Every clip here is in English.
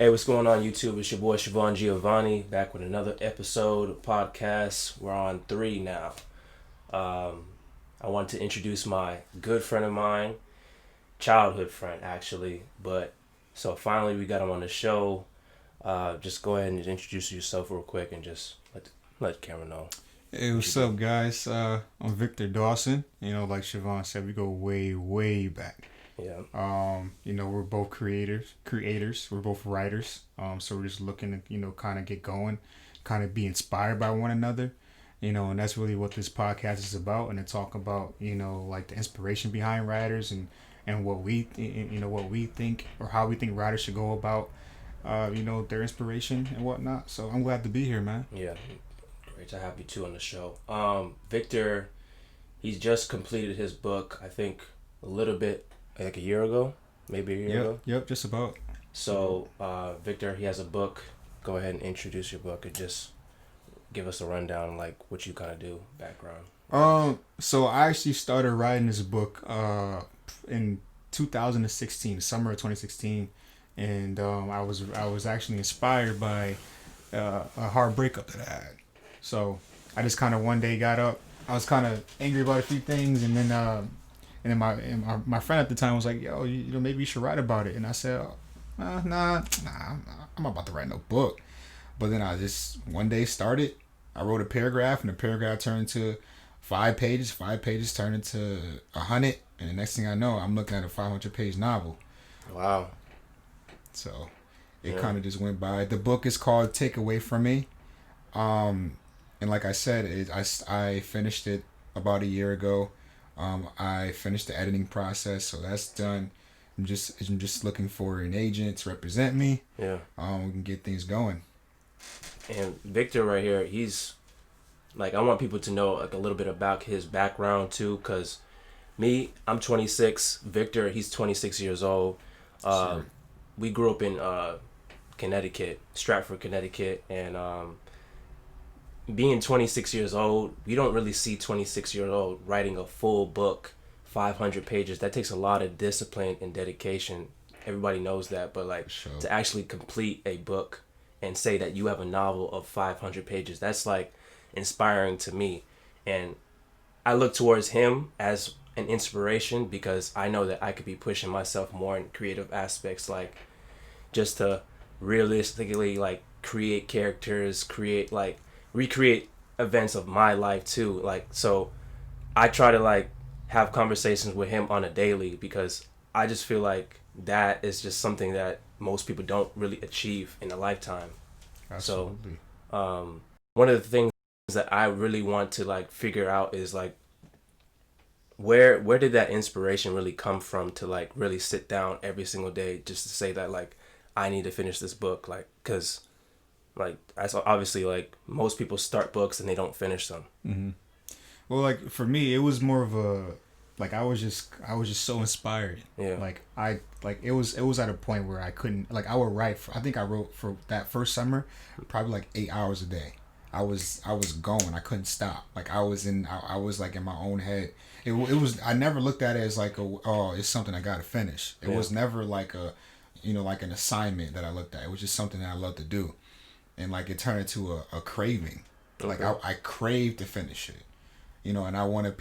Hey, what's going on, YouTube? It's your boy Siobhan Giovanni back with another episode of podcast. We're on 3 now. Um, I want to introduce my good friend of mine, childhood friend actually. But so finally we got him on the show. Just go ahead and introduce yourself real quick and just let the camera know Hey, what you what's do. up, guys? I'm Victor Dawson. Like Siobhan said, we go way, way back. Yeah, We're both creators. We're both writers. So we're just looking to, kind of get going, kind of be inspired by one another. And that's really what this podcast is about. And to talk about, like the inspiration behind writers and what we think or how we think writers should go about, their inspiration and whatnot. So I'm glad to be here, man. yeah. Great to have you two on the show. Victor, he's just completed his book. I think a little bit like a year ago, maybe a year ago. Yep, just about. So, Victor, he has a book. Go ahead and introduce your book and just give us a rundown, like what you kind of do, background. So I actually started writing this book in 2016, summer of 2016, and I was actually inspired by a hard breakup that I had. So I just kind of one day got up. I was kind of angry about a few things, and then my friend at the time was like, "Yo, maybe you should write about it." And I said, "Nah, I'm about to write no book." But then I just one day started. I wrote a paragraph, and the paragraph turned into 5 pages. 5 pages turned into 100, and the next thing I know, I'm looking at a 500-page novel. Wow. So it Yeah. kind of just went by. The book is called "Take Away From Me," and like I said, I finished it about a year ago. I finished the editing process, so that's done. I'm just looking for an agent to represent me. Yeah. We can get things going. And Victor right here, he's like, I want people to know like a little bit about his background too, cause me, I'm 26. Victor, he's 26 years old. Sure. We grew up in Connecticut, Stratford, Connecticut, and being 26 years old, we don't really see 26-year old writing a full book, 500 pages. That takes a lot of discipline and dedication. Everybody knows that, but like Sure. to actually complete a book and say that you have a novel of 500 pages, that's like inspiring to me. And I look towards him as an inspiration because I know that I could be pushing myself more in creative aspects, like just to realistically like create characters, create like recreate events of my life too. Like so I try to like have conversations with him on a daily because I just feel like that is just something that most people don't really achieve in a lifetime. So Absolutely. one of the things that I really want to like figure out is like where did that inspiration really come from to like really sit down every single day just to say that like I need to finish this book, like because like I saw obviously like most people start books and they don't finish them. Mm-hmm. Well, like for me, it was more of a like I was just so inspired. Yeah. It was at a point where I couldn't like I would write. I think I wrote for that first summer, probably like 8 hours a day. I was going. I couldn't stop. Like I was like in my own head. It was. I never looked at it as like it's something I gotta finish. It Yeah. was never like like an assignment that I looked at. It was just something that I love to do, and like it turned into a craving. Like Okay. I craved to finish it, and I wanted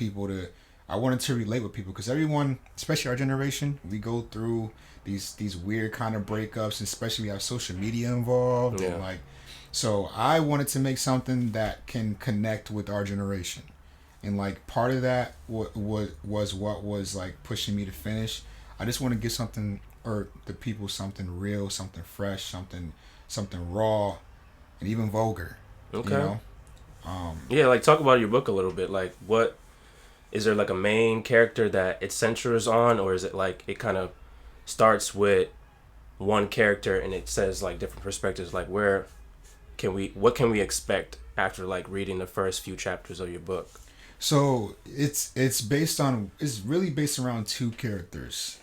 to relate with people because everyone, especially our generation, we go through these weird kind of breakups, especially we have social media involved, Yeah. and like, so I wanted to make something that can connect with our generation, and like part of that was what was like pushing me to finish. I just want to give something or the people something real, something fresh, something raw, and even vulgar, you Okay. know. Um, Yeah, like talk about your book a little bit. Like what is there like a main character that it centers on, or is it like it kind of starts with one character and it says like different perspectives, like where can we what can we expect after like reading the first few chapters of your book? So it's really based around two characters.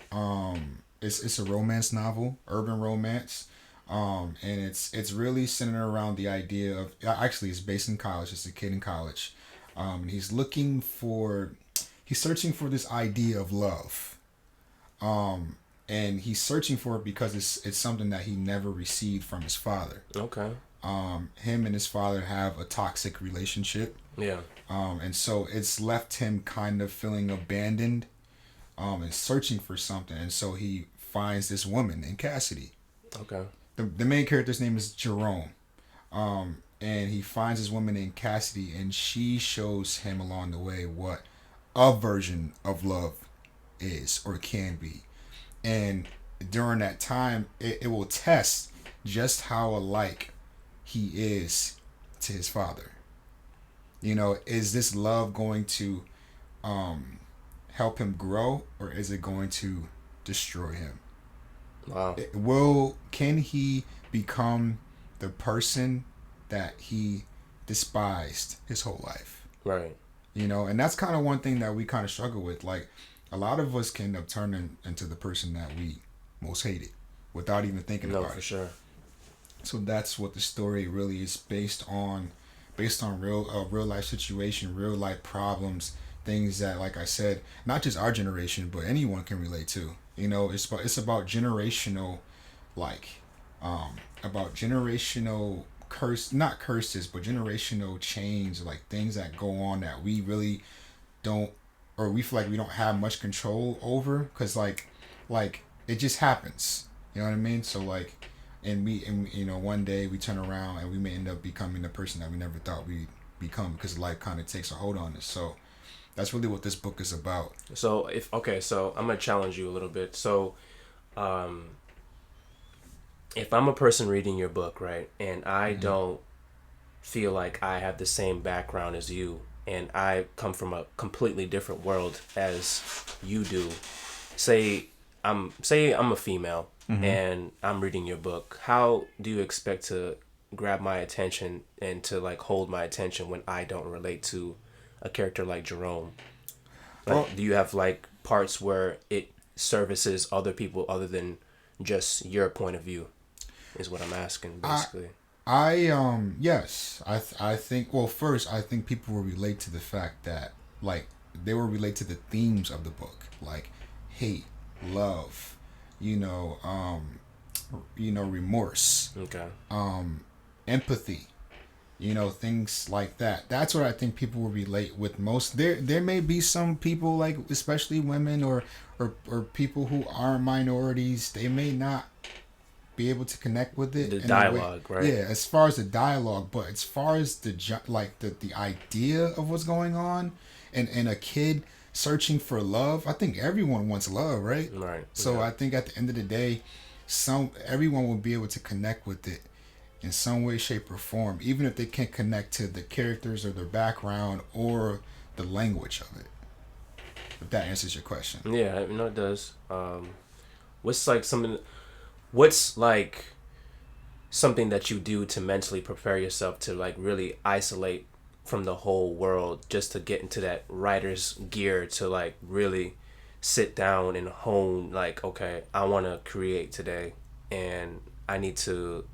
It's a romance novel, urban romance. And it's really centered around the idea of actually it's based in college. It's a kid in college. And he's searching for this idea of love. and he's searching for it because it's something that he never received from his father. Okay. Him and his father have a toxic relationship. Yeah. And so it's left him kind of feeling abandoned, and searching for something. And so he finds this woman named Cassidy. Okay. The main character's name is Jerome. And he finds this woman named Cassidy, and she shows him along the way what a version of love is or can be. And during that time, it will test just how alike he is to his father. You know, is this love going to help him grow, or is it going to destroy him? Wow. Can he become the person that he despised his whole life? Right. You know, and that's kind of one thing that we kind of struggle with. Like, a lot of us can end up turning into the person that we most hated without even thinking about it. No, for sure. So that's what the story really is based on real life situation, real life problems, things that, like I said, not just our generation, but anyone can relate to. You know, it's about generational, about generational not curses, but generational change, like things that go on that we really don't, or we feel like we don't have much control over, because like it just happens. You know what I mean? So like, and you know, one day we turn around and we may end up becoming the person that we never thought we'd become, because life kind of takes a hold on us. So that's really what this book is about. So so I'm gonna challenge you a little bit. So, if I'm a person reading your book, right, and I don't feel like I have the same background as you, and I come from a completely different world as you do, say I'm a female, and I'm reading your book, how do you expect to grab my attention and to like hold my attention when I don't relate to a character like Jerome? Like, do you have like parts where it services other people other than just your point of view? Is what I'm asking, basically. Yes, I think, well, first I think people will relate to the fact that, like, they will relate to the themes of the book, like hate, love, remorse, Okay. empathy, things like that. That's what I think people will relate with most. There may be some people, like especially women or people who are minorities, they may not be able to connect with it. The dialogue, right? Yeah, as far as the dialogue, but as far as the idea of what's going on, and a kid searching for love, I think everyone wants love, right? Right. So yeah. I think at the end of the day, everyone will be able to connect with it in some way, shape, or form, even if they can't connect to the characters or their background or the language of it. If that answers your question. Yeah, no, it does. What's like something that you do to mentally prepare yourself to like really isolate from the whole world, just to get into that writer's gear, to like really sit down and hone, like, okay, I want to create today, and I need to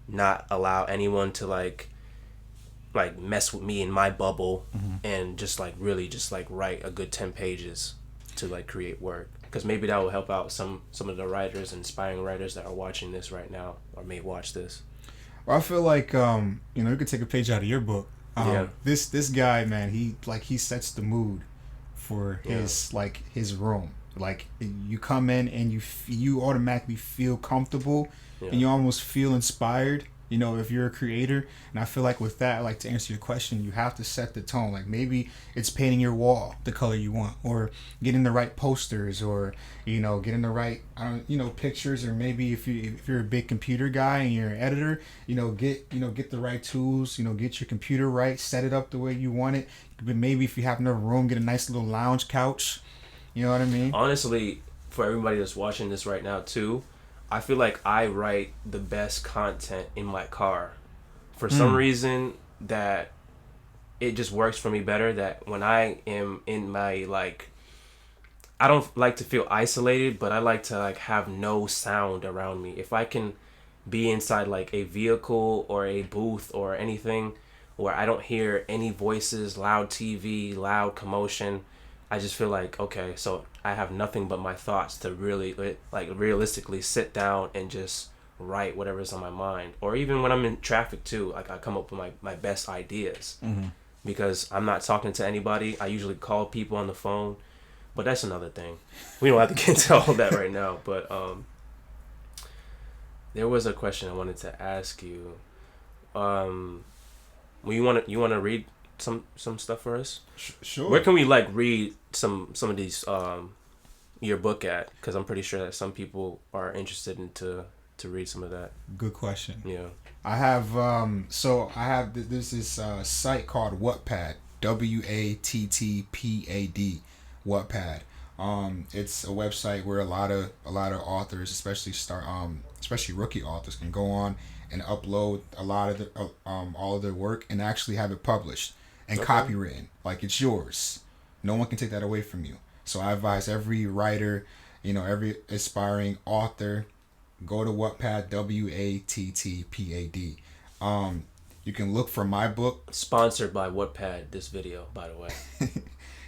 not allow anyone to like mess with me in my bubble, and just like really just like write a good 10 pages to like create work, because maybe that will help out some of the writers, inspiring writers that are watching this right now or may watch this. Well, I feel like you could take a page out of your book. Yeah. This guy, man, he sets the mood for his room. Like, you come in and you automatically feel comfortable, and you almost feel inspired. If you're a creator. And I feel like with that, like, to answer your question, you have to set the tone. Like, maybe it's painting your wall the color you want, or getting the right posters, or getting the right pictures, or maybe if you're a big computer guy and you're an editor, get the right tools, get your computer right, set it up the way you want it. But maybe if you have another room, get a nice little lounge couch. You know what I mean? Honestly, for everybody that's watching this right now too, I feel like I write the best content in my car. For some reason, that it just works for me better, that when I am in my, like, I don't like to feel isolated, but I like to like have no sound around me. If I can be inside like a vehicle or a booth or anything where I don't hear any voices, loud TV, loud commotion, I just feel like, okay, so I have nothing but my thoughts to really, like, realistically sit down and just write whatever's on my mind. Or even when I'm in traffic too, like, I come up with my best ideas. Mm-hmm. Because I'm not talking to anybody. I usually call people on the phone, but that's another thing. We don't have to get into all that right now. But there was a question I wanted to ask you. Well, you wanna read some stuff for us? Sure. Where can we like read some of these your book at? Because I'm pretty sure that some people are interested in to read some of that. Good question. Yeah. I have there's this site called Whatpad, Wattpad, Whatpad. It's a website where a lot of authors, especially rookie authors, can go on and upload a lot of all of their work and actually have it published and copywritten, like it's yours. No one can take that away from you. So I advise every writer, every aspiring author, go to Whatpad, Wattpad. You can look for my book. Sponsored by Whatpad, this video, by the way.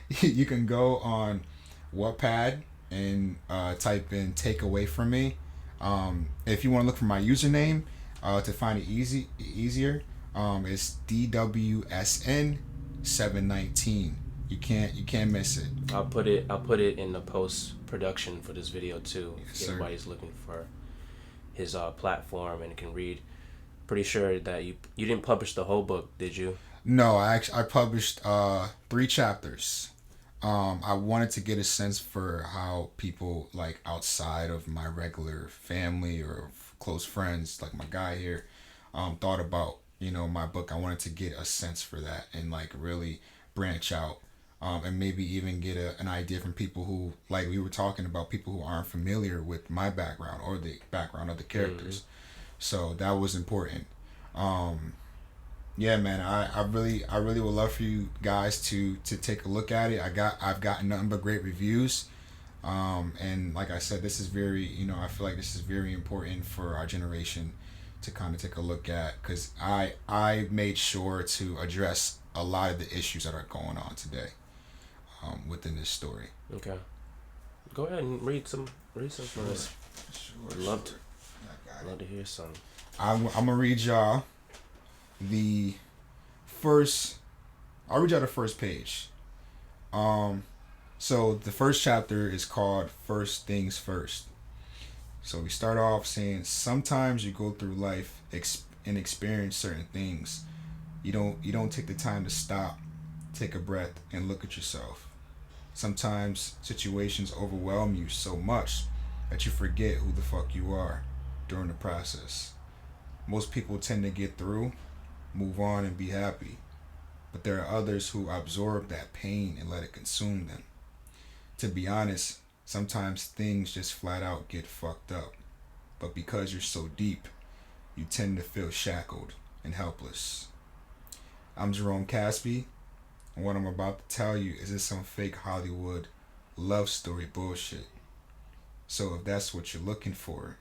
You can go on Whatpad and type in "Take Away From Me." If you want to look for my username to find it easier, it's DWSN719. You can't miss it. I'll put it in the post production for this video too. Yes, if sir. anybody's looking for his platform and can read. Pretty sure that you didn't publish the whole book, did you? No, I published 3 chapters. I wanted to get a sense for how people like outside of my regular family or close friends, like my guy here, thought about my book. I wanted to get a sense for that and like really branch out, and maybe even get an idea from people who, like we were talking about, people who aren't familiar with my background or the background of the characters. Mm-hmm. So that was important. Yeah, man, I really would love for you guys to take a look at it. I've gotten nothing but great reviews. And like I said, this is very, I feel like this is very important for our generation to kind of take a look at, because I made sure to address a lot of the issues that are going on today within this story. Okay. Go ahead and read some for us. Sure. Love to hear some. I'm gonna read y'all the first. I'll read y'all the first page. So the first chapter is called "First Things First." So we start off saying, sometimes you go through life and experience certain things. You don't take the time to stop, take a breath, and look at yourself. Sometimes situations overwhelm you so much that you forget who the fuck you are during the process. Most people tend to get through, move on, and be happy. But there are others who absorb that pain and let it consume them. To be honest, sometimes things just flat out get fucked up. But because you're so deep, you tend to feel shackled and helpless. I'm Jerome Caspi, and what I'm about to tell you isn't some fake Hollywood love story bullshit. So if that's what you're looking for,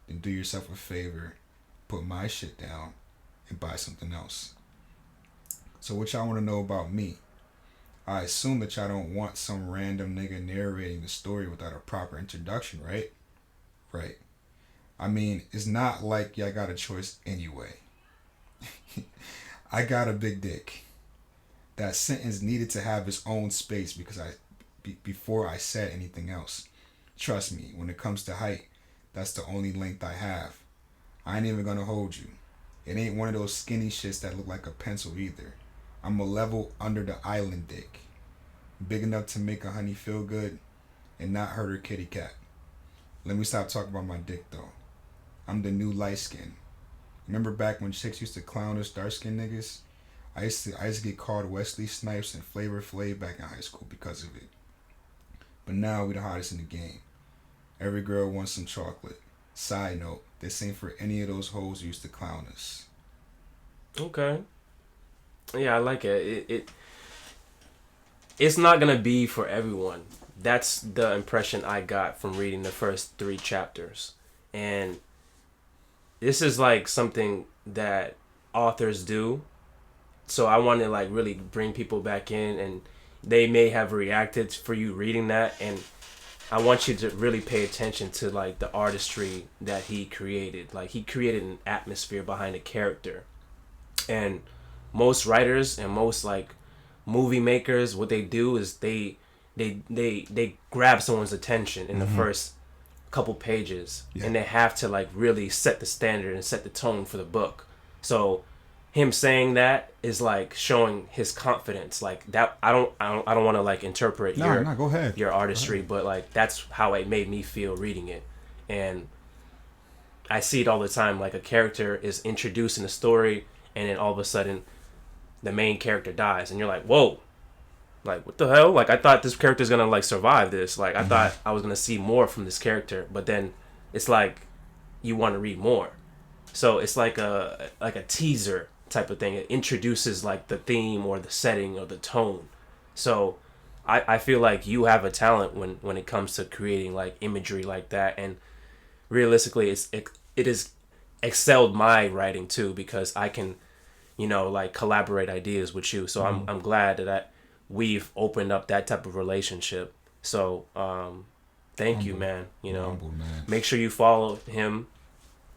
then do yourself a favor, put my shit down, and buy something else. So what y'all want to know about me? I assume that y'all don't want some random nigga narrating the story without a proper introduction, right? Right. I mean, it's not like y'all got a choice anyway. I got a big dick. That sentence needed to have its own space because before I said anything else. Trust me, when it comes to height, that's the only length I have. I ain't even gonna hold you. It ain't one of those skinny shits that look like a pencil either. I'm a level under the island dick. Big enough to make a honey feel good and not hurt her kitty cat. Let me stop talking about my dick though. I'm the new light skin. Remember back when chicks used to clown us dark skinned niggas? I used to get called Wesley Snipes and Flavor Flav back in high school because of it. But now we the hottest in the game. Every girl wants some chocolate. Side note, this ain't for any of those hoes who used to clown us. Okay. Yeah, I like it. It's not gonna be for everyone. That's the impression I got from reading the first 3 chapters. And this is like something that authors do. So I want to like really bring people back in and they may have reacted for you reading that, and I want you to really pay attention to like the artistry that he created. Like he created an atmosphere behind a character. And most writers and most like movie makers, what they do is they grab someone's attention in the first couple pages, and they have to like really set the standard and set the tone for the book. So him saying that is like showing his confidence. Like that, I don't want to like interpret go ahead. your artistry, but like that's how it made me feel reading it. And I see it all the time. Like a character is introduced in a story, and then all of a sudden, the main character dies, and you're like, whoa, like what the hell? Like I thought this character's gonna like survive this. Like I thought I was gonna see more from this character, but then it's like you want to read more. So it's like a teaser type of thing. It introduces like the theme or the setting or the tone. So I feel like you have a talent when it comes to creating like imagery like that, and realistically it has excelled my writing too, because I can, you know, like collaborate ideas with you. So I'm glad that we've opened up that type of relationship. So thank you, man. You know, man. Make sure you follow him.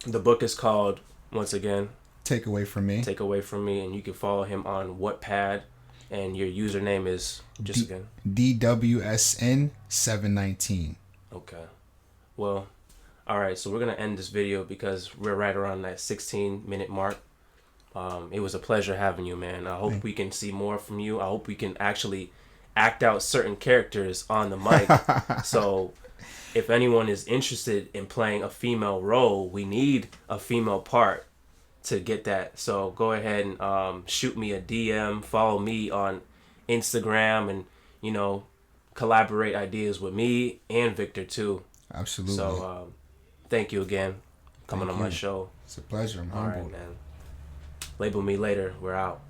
The book is called, once again, Take Away From Me. Take Away From Me, and you can follow him on Whatpad, and your username is again DWSN719. Okay. Well, all right. So we're gonna end this video because we're right around that 16-minute mark. It was a pleasure having you, man. I hope we can see more from you. I hope we can actually act out certain characters on the mic. So if anyone is interested in playing a female role, we need a female part to get that. So go ahead and shoot me a DM, follow me on Instagram, and, you know, collaborate ideas with me and Victor too. Absolutely. So thank you again coming on my show. It's a pleasure. I'm humbled. All right, man. Label me later. We're out.